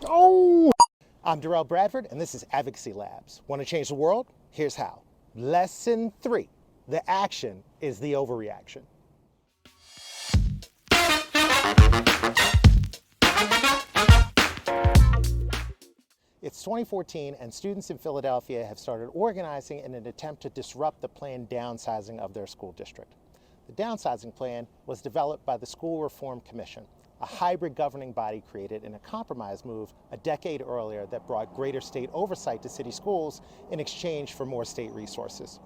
Oh! I'm Darrell Bradford, and this is Advocacy Labs. Want to change the world? Here's how. Lesson 3. The action is the overreaction. It's 2014, and students in Philadelphia have started organizing in an attempt to disrupt the planned downsizing of their school district. The downsizing plan was developed by the School Reform Commission, a hybrid governing body created in a compromise move a decade earlier that brought greater state oversight to city schools in exchange for more state resources.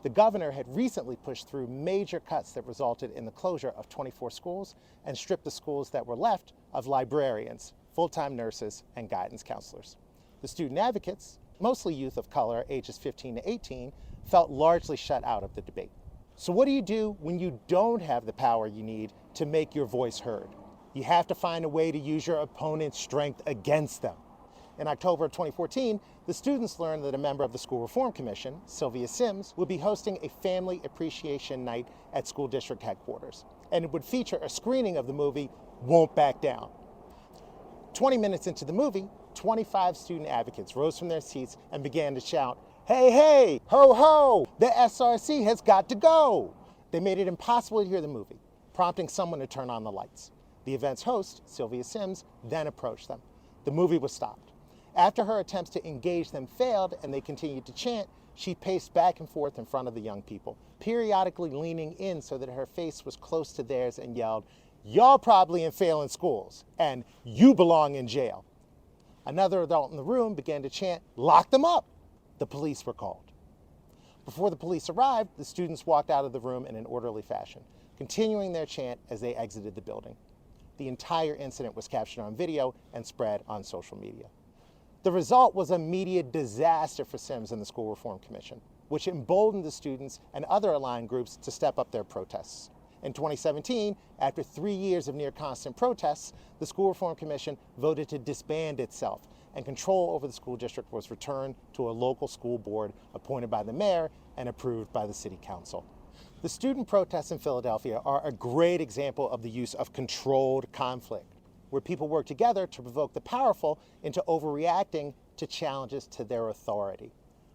The governor had recently pushed through major cuts that resulted in the closure of 24 schools and stripped the schools that were left of librarians, full-time nurses, and guidance counselors. The student advocates, mostly youth of color ages 15 to 18, felt largely shut out of the debate. So what do you do when you don't have the power you need to make your voice heard? You have to find a way to use your opponent's strength against them. In October of 2014, the students learned that a member of the School Reform Commission, Sylvia Sims, would be hosting a family appreciation night at school district headquarters, and it would feature a screening of the movie Won't Back Down. 20 minutes into the movie, 25 student advocates rose from their seats and began to shout, "Hey, hey, ho, ho, the SRC has got to go." They made it impossible to hear the movie, prompting someone to turn on the lights. The event's host, Sylvia Sims, then approached them. The movie was stopped. After her attempts to engage them failed and they continued to chant, she paced back and forth in front of the young people, periodically leaning in so that her face was close to theirs, and yelled, "Y'all probably in failing schools," and "You belong in jail." Another adult in the room began to chant, "Lock them up." The police were called. Before the police arrived, the students walked out of the room in an orderly fashion, continuing their chant as they exited the building. The entire incident was captured on video and spread on social media. The result was a media disaster for Sims and the School Reform Commission, which emboldened the students and other aligned groups to step up their protests. In 2017, after 3 years of near constant protests, the School Reform Commission voted to disband itself, and control over the school district was returned to a local school board appointed by the mayor and approved by the city council. The student protests in Philadelphia are a great example of the use of controlled conflict, where people work together to provoke the powerful into overreacting to challenges to their authority,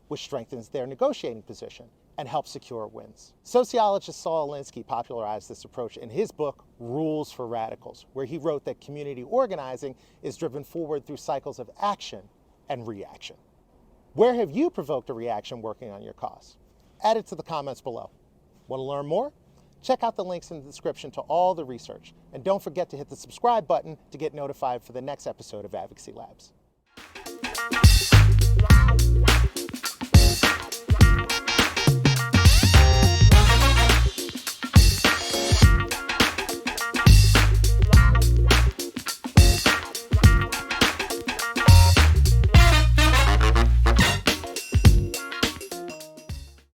which strengthens their negotiating position and helps secure wins. Sociologist Saul Alinsky popularized this approach in his book, Rules for Radicals, where he wrote that community organizing is driven forward through cycles of action and reaction. Where have you provoked a reaction working on your cause? Add it to the comments below. Want to learn more? Check out the links in the description to all the research, and don't forget to hit the subscribe button to get notified for the next episode of Advocacy Labs.